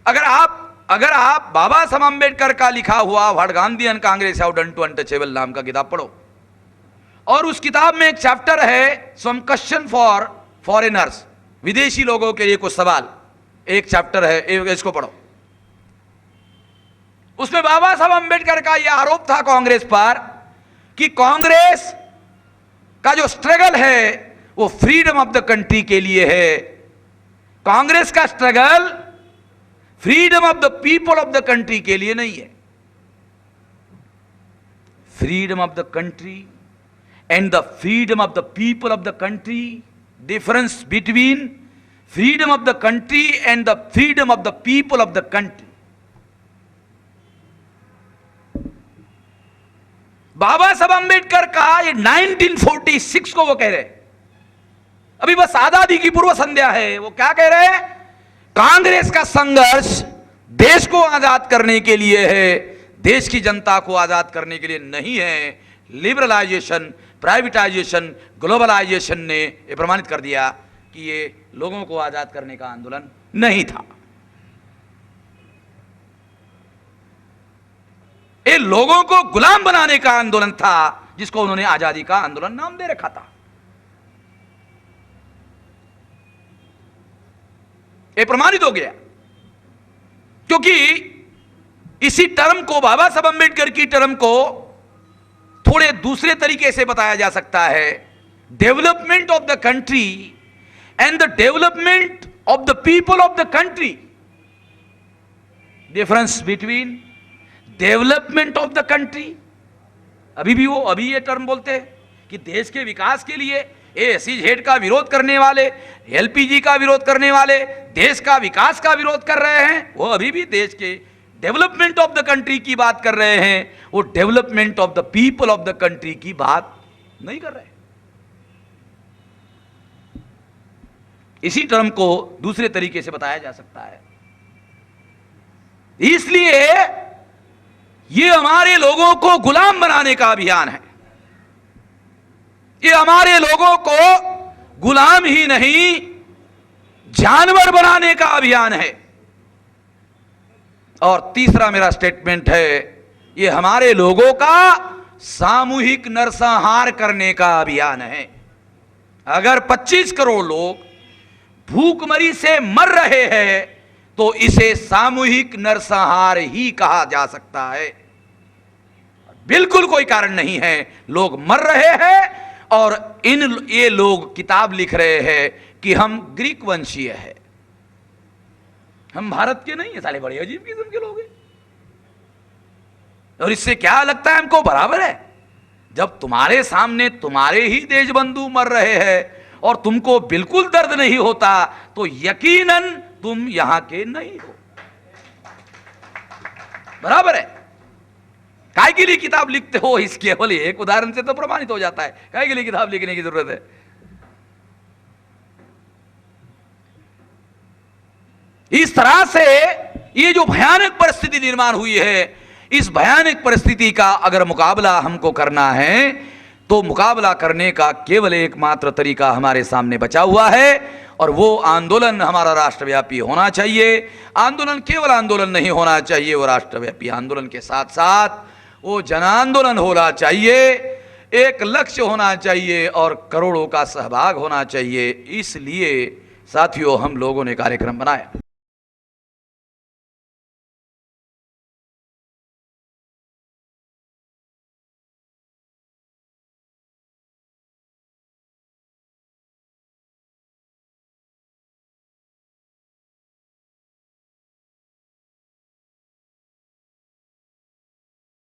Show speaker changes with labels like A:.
A: अगर आप बाबा साहब अम्बेडकर का लिखा हुआ what Gandhi and Congress have done to untouchable नाम का किताब पढ़ो, और उस किताब में एक चैप्टर है सम क्वेश्चन फॉर फॉरेनर्स, विदेशी लोगों के लिए कुछ सवाल, एक चैप्टर है, इसको पढ़ो। उसमें बाबा साहब अम्बेडकर का यह आरोप था कांग्रेस पर कि कांग्रेस का जो स्ट्रगल है वो फ्रीडम ऑफ द कंट्री के लिए है। कांग्रेस का struggle freedom of the people of the country के लिए नहीं है। Freedom of the country and the freedom of the people of the country, difference between freedom of the country and the freedom of the people of the country. Baba Saheb Ambedkar का ये 1946 को वो कह रहे, अभी बस आजादी की पूर्व संध्या है, वो क्या कह रहे हैं, कांग्रेस का संघर्ष देश को आजाद करने के लिए है, देश की जनता को आजाद करने के लिए नहीं है। लिबरलाइजेशन, प्राइवेटाइजेशन, ग्लोबलाइजेशन ने ये प्रमाणित कर दिया कि ये लोगों को आजाद करने का आंदोलन नहीं था। ये लोगों को गुलाम बनाने का आंदोलन था, जिसको उन्होंने आजादी का आंदोलन नाम दे रखा था। ये प्रमाणित हो गया, क्योंकि इसी टर्म को, बाबा साहब अम्बेडकर की टर्म को थोड़े दूसरे तरीके से बताया जा सकता है। Development of the country and the development of the people of the country, difference between development of the country. अभी ये टर्म बोलते हैं कि देश के विकास के लिए SEZ का विरोध करने वाले, LPG का विरोध करने वाले, देश का विकास का विरोध कर रहे हैं, वो अभी भी देश के डेवलपमेंट ऑफ द कंट्री की बात कर रहे हैं, वो development of the people of the country की बात नहीं कर रहे। इसी टर्म को दूसरे तरीके से बताया जा सकता है। इसलिए ये हमारे लोगों को गुलाम बनाने का अभियान है। ये हमारे लोगों को गुलाम ही नहीं, जानवर बनाने का अभियान है। और तीसरा मेरा स्टेटमेंट है, ये हमारे लोगों का सामूहिक नरसंहार करने का अभियान है। अगर 25 करोड़ लोग भूखमरी से मर रहे हैं तो इसे सामूहिक नरसंहार ही कहा जा सकता है। बिल्कुल कोई कारण नहीं है, लोग मर रहे हैं और ये लोग किताब लिख रहे हैं कि हम ग्रीक वंशीय है, हम भारत के नहीं है। साले बड़े अजीब किस्म के लोग हैं। और इससे क्या लगता है हमको, बराबर है। जब तुम्हारे सामने तुम्हारे ही देश बंधु मर रहे हैं और तुमको बिल्कुल दर्द नहीं होता, तो यकीनन तुम यहां के नहीं हो। बराबर है। काय के लिए किताब लिखते हो, इस केवल एक उदाहरण से तो प्रमाणित हो जाता है काय के लिए किताब लिखने की जरूरत है। इस तरह से ये जो भयानक परिस्थिति निर्माण हुई है, इस भयानक परिस्थिति का अगर मुकाबला हमको करना है तो मुकाबला करने का केवल एकमात्र तरीका हमारे सामने बचा हुआ है, और वो आंदोलन हमारा राष्ट्रव्यापी होना चाहिए। आंदोलन केवल आंदोलन नहीं होना चाहिए, वो राष्ट्रव्यापी आंदोलन के साथ साथ वो जन आंदोलन होना चाहिए, एक लक्ष्य होना चाहिए और करोड़ों का सहभाग होना चाहिए। इसलिए साथियों, हम लोगों ने कार्यक्रम बनाया।